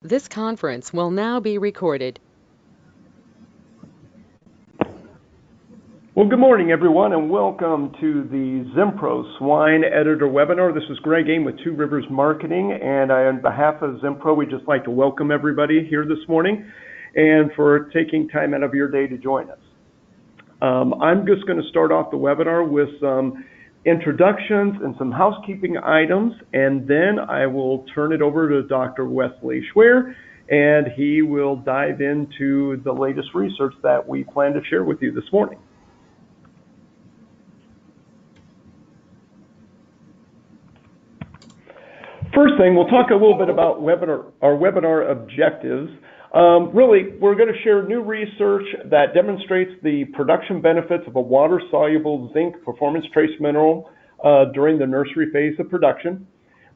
This conference will now be recorded. Well, good morning, everyone, and welcome to the Zinpro Swine Editor Webinar. This is Greg Aim with Two Rivers Marketing, and on behalf of Zinpro, we'd just like to welcome everybody here this morning and for taking time out of your day to join us. I'm just going to start off the webinar with some introductions and some housekeeping items, and then I will turn it over to Dr. Wesley Schwer, and he will dive into the latest research that we plan to share with you this morning. First thing, we'll talk a little bit about our webinar objectives. Really, we're going to share new research that demonstrates the production benefits of a water-soluble zinc performance trace mineral during the nursery phase of production.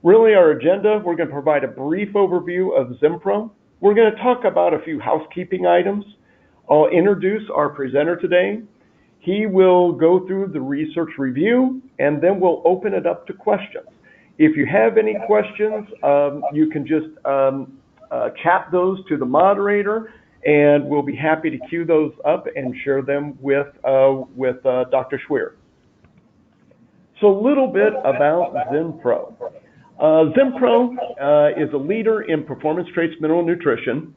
Really, our agenda, we're going to provide a brief overview of Zinpro. We're going to talk about a few housekeeping items. I'll introduce our presenter today. He will go through the research review, and then we'll open it up to questions. If you have any questions, you can just chat those to the moderator, and we'll be happy to queue those up and share them with Dr. Schwer. So a little bit about Zinpro. Zinpro is a leader in performance trace mineral nutrition.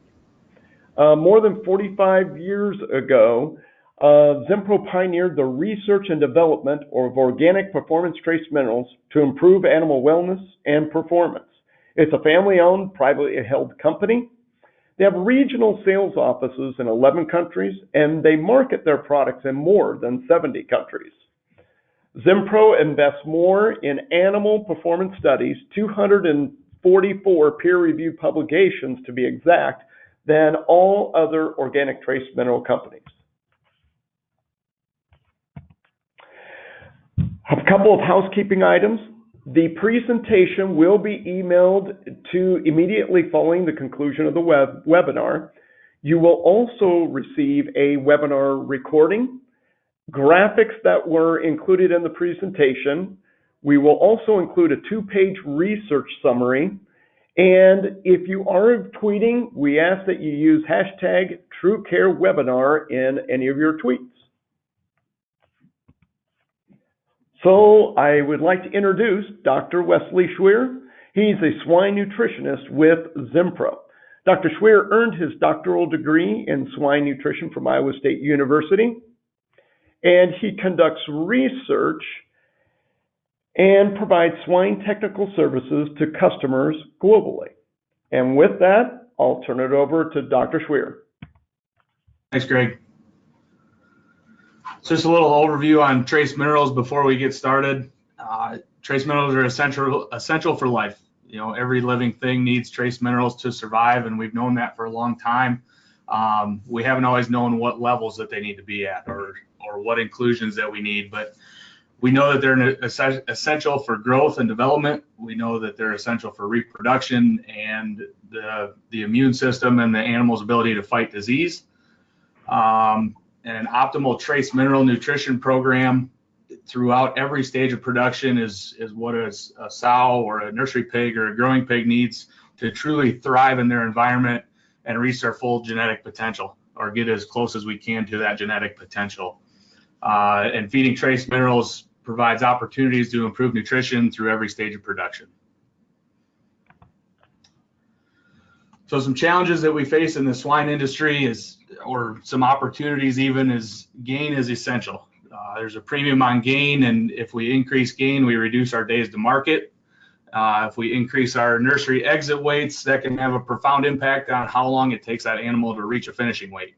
More than 45 years ago, Zinpro pioneered the research and development of organic performance trace minerals to improve animal wellness and performance. It's a family-owned, privately held company. They have regional sales offices in 11 countries, and they market their products in more than 70 countries. Zinpro invests more in animal performance studies, 244 peer-reviewed publications to be exact, than all other organic trace mineral companies. A couple of housekeeping items. The presentation will be emailed to immediately following the conclusion of the webinar. You will also receive a webinar recording, graphics that were included in the presentation. We will also include a 2-page research summary. And if you are tweeting, we ask that you use hashtag TruCare Webinar in any of your tweets. So I would like to introduce Dr. Wesley Schwer. He's a swine nutritionist with Zinpro. Dr. Schwer earned his doctoral degree in swine nutrition from Iowa State University, and he conducts research and provides swine technical services to customers globally. And with that, I'll turn it over to Dr. Schwer. Thanks, Greg. So just a little overview on trace minerals before we get started. Trace minerals are essential for life. You know, every living thing needs trace minerals to survive, and we've known that for a long time. We haven't always known what levels that they need to be at or what inclusions that we need, but we know that they're essential for growth and development. We know that they're essential for reproduction and the immune system and the animal's ability to fight disease. An optimal trace mineral nutrition program throughout every stage of production is what a sow or a nursery pig or a growing pig needs to truly thrive in their environment and reach their full genetic potential, or get as close as we can to that genetic potential. And feeding trace minerals provides opportunities to improve nutrition through every stage of production. So some challenges that we face in the swine industry or some opportunities even, is gain is essential. There's a premium on gain, and if we increase gain, we reduce our days to market. If we increase our nursery exit weights, that can have a profound impact on how long it takes that animal to reach a finishing weight.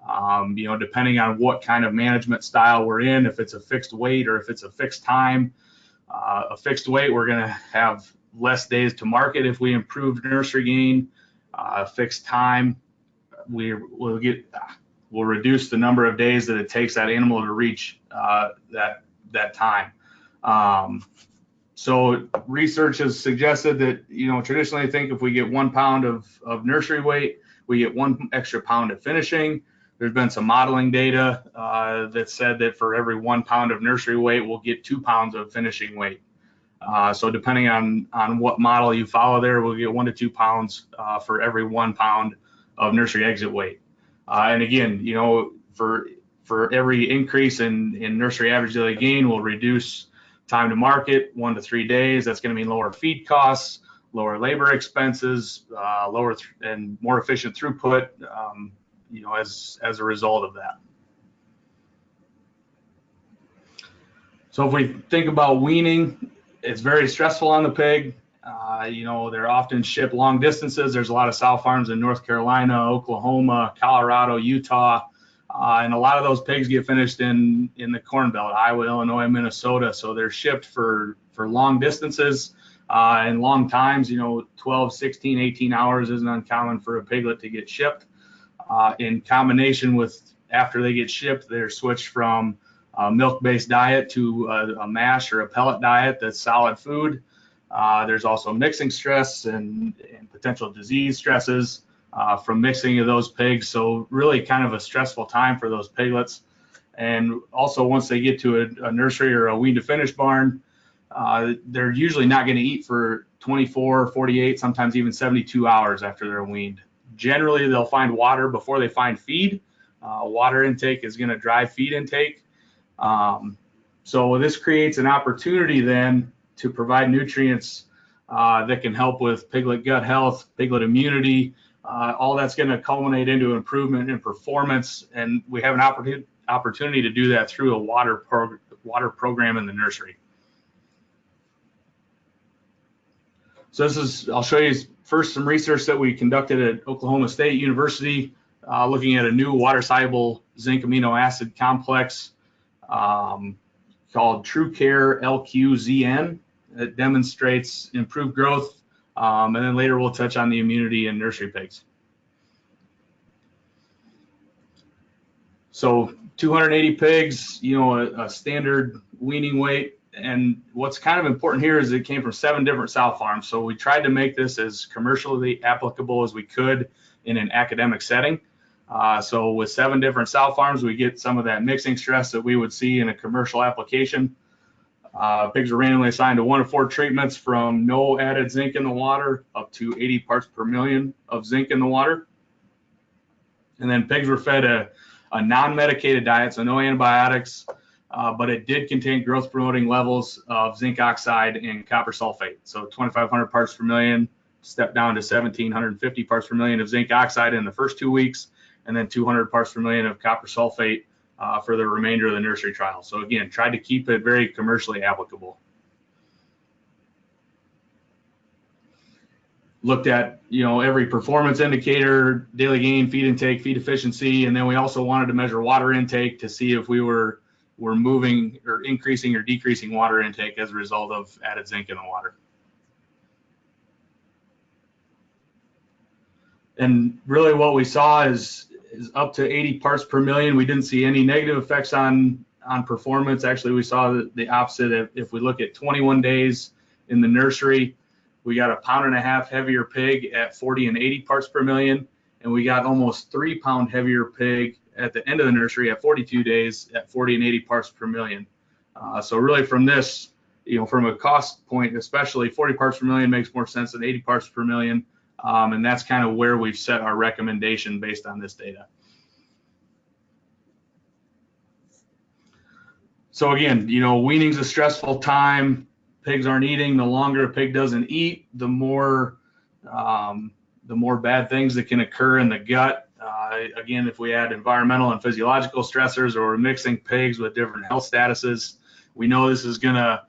You know, depending on what kind of management style we're in, if it's a fixed weight or if it's a fixed time. A fixed weight, we're going to have less days to market if we improve nursery gain. Fixed time, we'll reduce the number of days that it takes that animal to reach that time. So research has suggested that, you know, traditionally I think if we get 1 pound of nursery weight, we get 1 extra pound of finishing. There's been some modeling data that said that for every 1 pound of nursery weight, we'll get 2 pounds of finishing weight. So depending on what model you follow there, we'll get 1 to 2 pounds for every 1 pound of nursery exit weight. And again, you know, for every increase in nursery average daily gain, we'll reduce time to market 1 to 3 days. That's going to mean lower feed costs, lower labor expenses, lower and more efficient throughput, you know, as a result of that. So if we think about weaning, it's very stressful on the pig. You know, they're often shipped long distances. There's a lot of sow farms in North Carolina, Oklahoma, Colorado, Utah, and a lot of those pigs get finished in the Corn Belt, Iowa, Illinois, Minnesota. So they're shipped for long distances and long times. You know, 12, 16, 18 hours isn't uncommon for a piglet to get shipped. In combination with after they get shipped, they're switched from a milk-based diet to a mash or a pellet diet that's solid food. There's also mixing stress and potential disease stresses from mixing of those pigs. So really kind of a stressful time for those piglets. And also once they get to a nursery or a wean to finish barn, they're usually not going to eat for 24, 48, sometimes even 72 hours after they're weaned. Generally, they'll find water before they find feed. Water intake is going to drive feed intake. So this creates an opportunity then to provide nutrients that can help with piglet gut health, piglet immunity. All that's going to culminate into improvement in performance, and we have an opportunity to do that through a water program in the nursery. So I'll show you first some research that we conducted at Oklahoma State University, looking at a new water-soluble zinc amino acid complex called TruCare LQ Zn. It demonstrates improved growth, and then later we'll touch on the immunity in nursery pigs. So 280 pigs, you know, a standard weaning weight. And what's kind of important here is it came from 7 different sow farms. So we tried to make this as commercially applicable as we could in an academic setting. So with 7 different sow farms, we get some of that mixing stress that we would see in a commercial application. Pigs are randomly assigned to 1 of 4 treatments from no added zinc in the water up to 80 parts per million of zinc in the water. And then pigs were fed a non-medicated diet, so no antibiotics, but it did contain growth promoting levels of zinc oxide and copper sulfate. So 2,500 parts per million, stepped down to 1,750 parts per million of zinc oxide in the first 2 weeks, and then 200 parts per million of copper sulfate for the remainder of the nursery trial. So again, tried to keep it very commercially applicable. Looked at, you know, every performance indicator, daily gain, feed intake, feed efficiency, and then we also wanted to measure water intake to see if we were moving or increasing or decreasing water intake as a result of added zinc in the water. And really what we saw is up to 80 parts per million. We didn't see any negative effects on performance. Actually, we saw the opposite. If we look at 21 days in the nursery, we got a 1.5 pound heavier pig at 40 and 80 parts per million, and we got almost 3 pound heavier pig at the end of the nursery at 42 days at 40 and 80 parts per million. So really from this, you know, from a cost point, especially 40 parts per million makes more sense than 80 parts per million. And that's kind of where we've set our recommendation based on this data. So again, you know, weaning's a stressful time. Pigs aren't eating. The longer a pig doesn't eat, the more bad things that can occur in the gut. Again, if we add environmental and physiological stressors, or we're mixing pigs with different health statuses, we know this is going to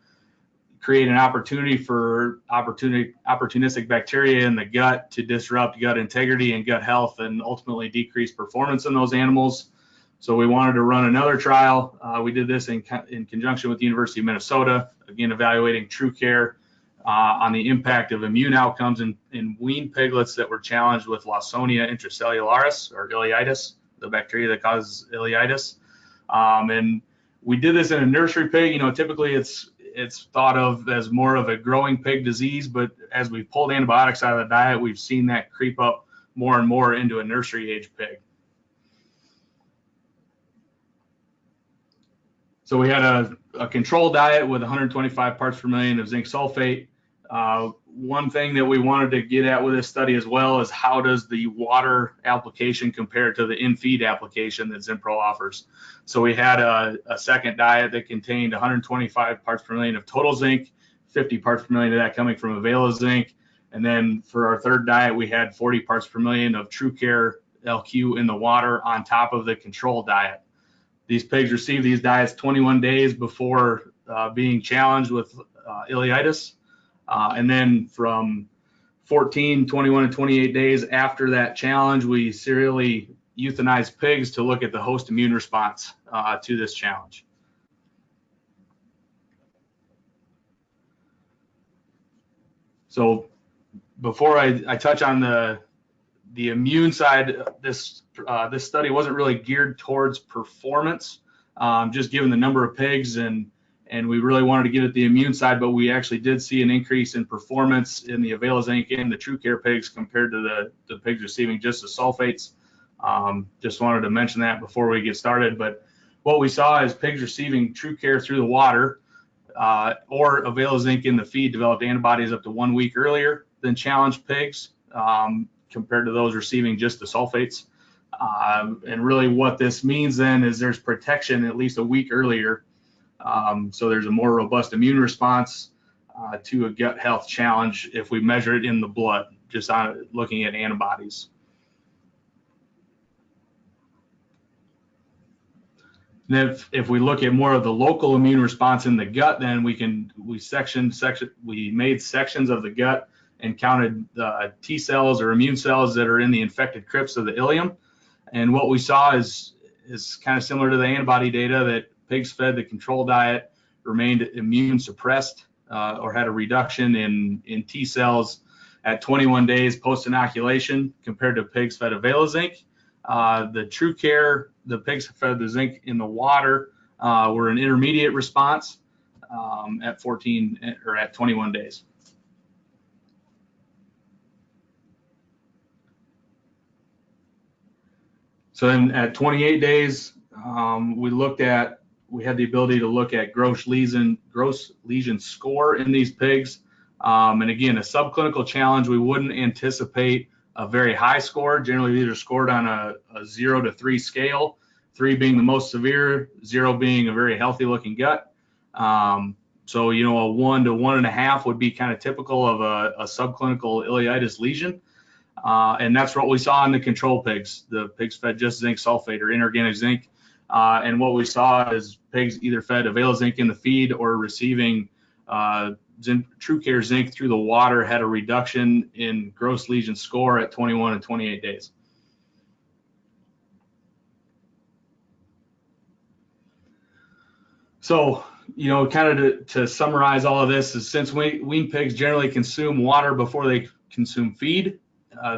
create an opportunity for opportunistic bacteria in the gut to disrupt gut integrity and gut health, and ultimately decrease performance in those animals. So we wanted to run another trial. We did this in conjunction with the University of Minnesota, again evaluating TruCare on the impact of immune outcomes in weaned piglets that were challenged with Lawsonia intracellularis, or ileitis, the bacteria that causes ileitis. And we did this in a nursery pig. You know, typically it's thought of as more of a growing pig disease, but as we've pulled antibiotics out of the diet, we've seen that creep up more and more into a nursery age pig. So we had a control diet with 125 parts per million of zinc sulfate. One thing that we wanted to get at with this study as well is how does the water application compare to the in-feed application that Zinpro offers. So we had a second diet that contained 125 parts per million of total zinc, 50 parts per million of that coming from Avela zinc. And then for our third diet, we had 40 parts per million of TruCare LQ in the water on top of the control diet. These pigs received these diets 21 days before being challenged with ileitis. And then from 14, 21, and 28 days after that challenge, we serially euthanized pigs to look at the host immune response to this challenge. So before I touch on the immune side, this study wasn't really geared towards performance, just given the number of pigs, and we really wanted to get at the immune side, but we actually did see an increase in performance in the Avela zinc and the TruCare pigs compared to the pigs receiving just the sulfates. Just wanted to mention that before we get started. But what we saw is pigs receiving TruCare through the water or Avela zinc in the feed developed antibodies up to 1 week earlier than challenged pigs compared to those receiving just the sulfates. And really what this means then is there's protection at least a week earlier. So there's a more robust immune response to a gut health challenge if we measure it in the blood, just on looking at antibodies. And if we look at more of the local immune response in the gut, then we made sections of the gut and counted T cells or immune cells that are in the infected crypts of the ileum. And what we saw is kind of similar to the antibody data, that pigs fed the control diet remained immune suppressed or had a reduction in T cells at 21 days post inoculation compared to pigs fed Avela zinc. The TruCare, the pigs fed the zinc in the water, were an intermediate response at 21 days. So then at 28 days, we had the ability to look at gross lesion score in these pigs. And again, a subclinical challenge, we wouldn't anticipate a very high score. Generally, these are scored on a 0 to 3 scale, 3 being the most severe, 0 being a very healthy looking gut. So, a 1 to 1.5 would be kind of typical of a subclinical ileitis lesion. And that's what we saw in the control pigs. The pigs fed just zinc sulfate or inorganic zinc. And what we saw is pigs either fed Avela zinc in the feed or receiving TruCare zinc through the water had a reduction in gross lesion score at 21 and 28 days. So, kind of to summarize all of this is since weaned pigs generally consume water before they consume feed,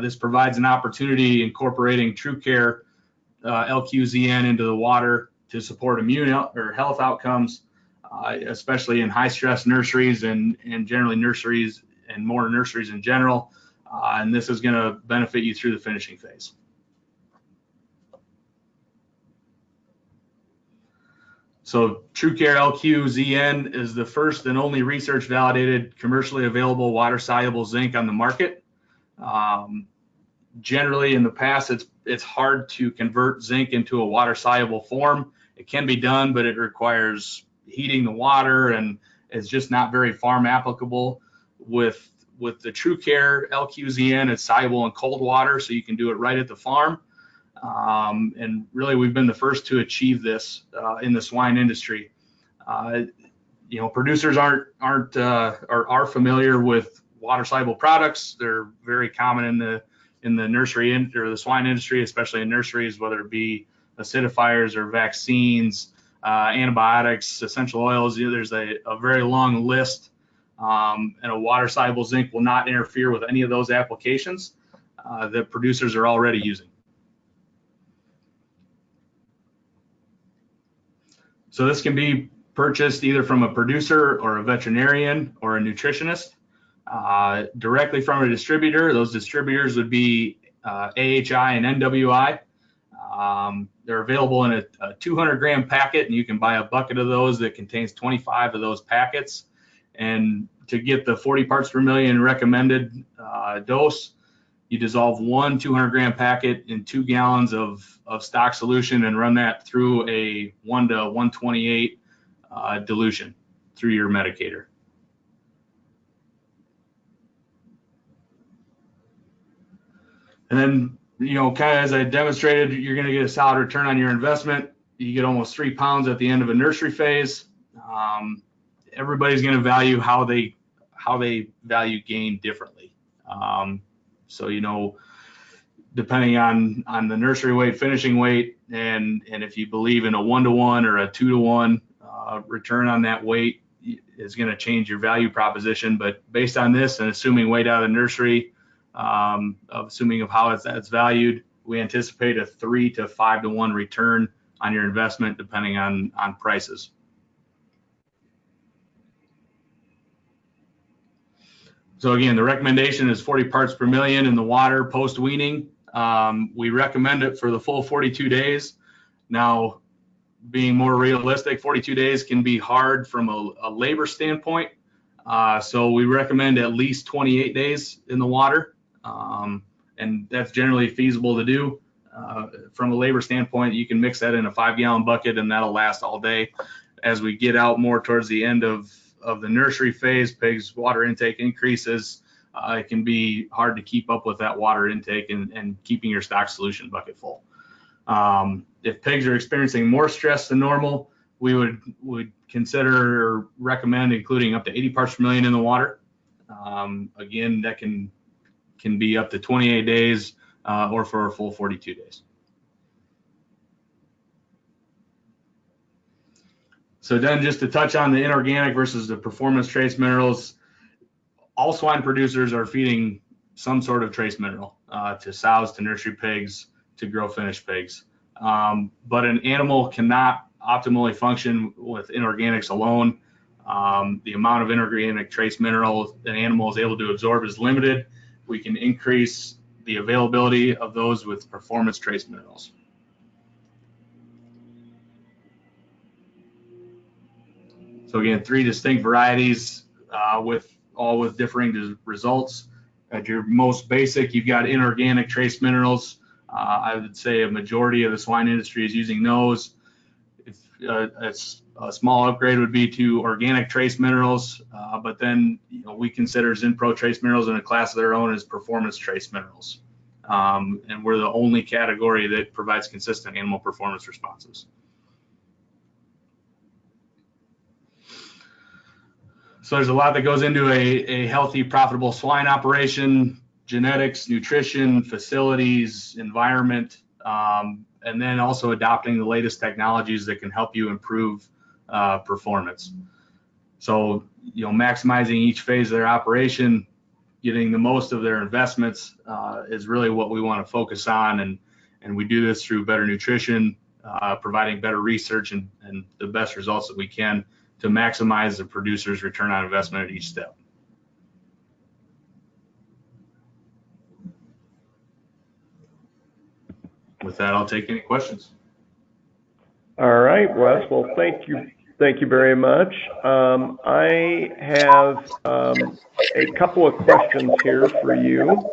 this provides an opportunity incorporating TruCare LQ Zn into the water to support immune or health outcomes, especially in high stress nurseries and generally nurseries and more nurseries in general. And this is going to benefit you through the finishing phase. So TruCare LQ Zn is the first and only research validated commercially available water soluble zinc on the market. Generally in the past, it's hard to convert zinc into a water soluble form. It can be done, but it requires heating the water and it's just not very farm applicable. With the TruCare LQ Zn, it's soluble in cold water, so you can do it right at the farm. And really, we've been the first to achieve this in the swine industry. Producers are familiar with water soluble products. They're very common in the nursery or the swine industry, especially in nurseries, whether it be acidifiers or vaccines, antibiotics, essential oils. There's a very long list, and a water soluble zinc will not interfere with any of those applications that producers are already using. So this can be purchased either from a producer or a veterinarian or a nutritionist directly from a distributor. Those distributors would be AHI and NWI. They're available in a 200-gram packet, and you can buy a bucket of those that contains 25 of those packets. And to get the 40 parts per million recommended dose, you dissolve one 200-gram packet in 2 gallons of stock solution and run that through a 1 to 128 dilution through your medicator. And then, kind of as I demonstrated, you're going to get a solid return on your investment. You get almost 3 pounds at the end of a nursery phase. Everybody's going to value how they value gain differently. So, depending on the nursery weight, finishing weight, and if you believe in a 1-to-1 or a 2-to-1 return on that weight is going to change your value proposition. But based on this and assuming weight out of the nursery, assuming of how it's valued, we anticipate a 3 to 5-to-1 return on your investment depending on prices. So again, the recommendation is 40 parts per million in the water post-weaning. We recommend it for the full 42 days. Now, being more realistic, 42 days can be hard from a labor standpoint. So we recommend at least 28 days in the water. And that's generally feasible to do. From a labor standpoint, you can mix that in a 5-gallon bucket and that'll last all day. As we get out more towards the end of the nursery phase, pigs' water intake increases. It can be hard to keep up with that water intake and keeping your stock solution bucket full. If pigs are experiencing more stress than normal, we would consider or recommend including up to 80 parts per million in the water. Again, that can be up to 28 days or for a full 42 days. So then just to touch on the inorganic versus the performance trace minerals, all swine producers are feeding some sort of trace mineral to sows, to nursery pigs, to grow finished pigs. But an animal cannot optimally function with inorganics alone. The amount of inorganic trace minerals an animal is able to absorb is limited. We can increase the availability of those with performance trace minerals. So again, 3 distinct varieties all with differing results. At your most basic, you've got inorganic trace minerals. I would say a majority of the swine industry is using those. If a small upgrade would be to organic trace minerals, but then we consider Zinpro trace minerals in a class of their own as performance trace minerals. And we're the only category that provides consistent animal performance responses. So there's a lot that goes into a healthy, profitable swine operation: genetics, nutrition, facilities, environment, and then also adopting the latest technologies that can help you improve performance. So, maximizing each phase of their operation, getting the most of their investments is really what we want to focus on. And we do this through better nutrition, providing better research and the best results that we can to maximize the producer's return on investment at each step. With that, I'll take any questions. All right, Wes. Well, thank you very much. I have a couple of questions here for you.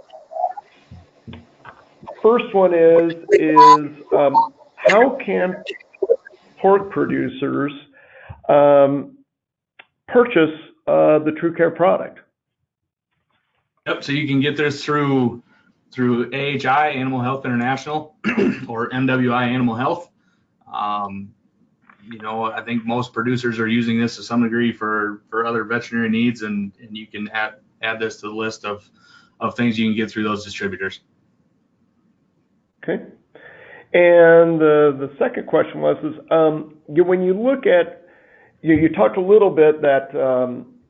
First one is how can pork producers purchase the TruCare product? Yep. So you can get this through AHI, Animal Health International, or MWI Animal Health. I think most producers are using this to some degree for other veterinary needs, and you can add this to the list of things you can get through those distributors. Okay. And the second question was, when you look at, you talked a little bit that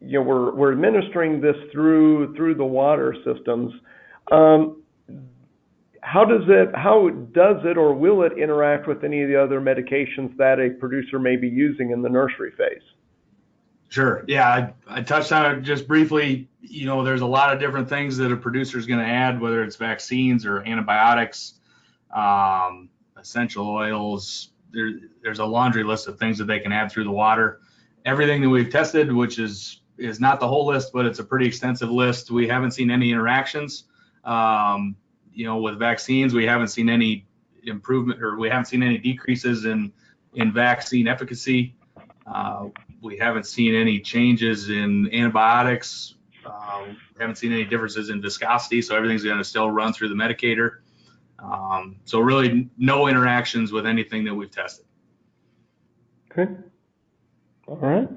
we're administering this through the water systems. How does it or will it interact with any of the other medications that a producer may be using in the nursery phase? Sure. Yeah, I touched on it just briefly. There's a lot of different things that a producer is going to add, whether it's vaccines or antibiotics. essential oils. There's a laundry list of things that they can add through the water. Everything that we've tested, which is not the whole list, but it's a pretty extensive list. We haven't seen any interactions. With vaccines, we haven't seen any improvement, or we haven't seen any decreases in vaccine efficacy. We haven't seen any changes in antibiotics. We haven't seen any differences in viscosity, so everything's going to still run through the medicator. So really no interactions with anything that we've tested. Okay. All right.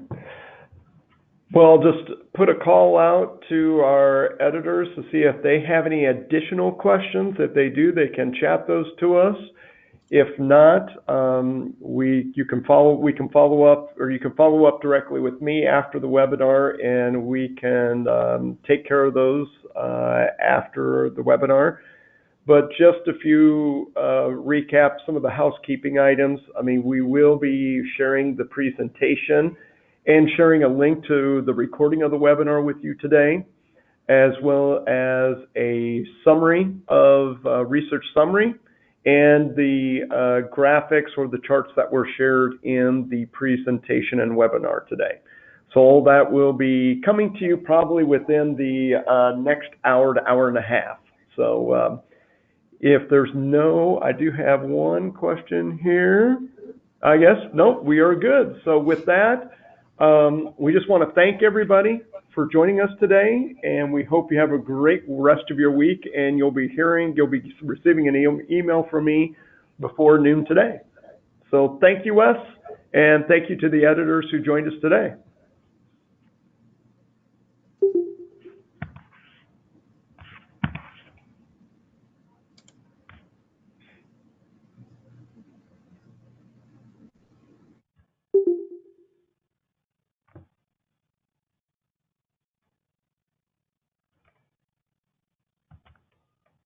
Well, just put a call out to our editors to see if they have any additional questions. If they do, they can chat those to us. If not, we can follow up, or you can follow up directly with me after the webinar, and we can take care of those after the webinar. But just a few recap some of the housekeeping items. I mean, we will be sharing the presentation and sharing a link to the recording of the webinar with you today, as well as a summary of research summary and the graphics or the charts that were shared in the presentation and webinar today. So all that will be coming to you probably within the next hour to hour and a half. So if there's I do have one question here. I guess, no, we are good. So with that, we just want to thank everybody for joining us today, and we hope you have a great rest of your week, and you'll be receiving an email from me before noon today. So thank you, Wes, and thank you to the editors who joined us today.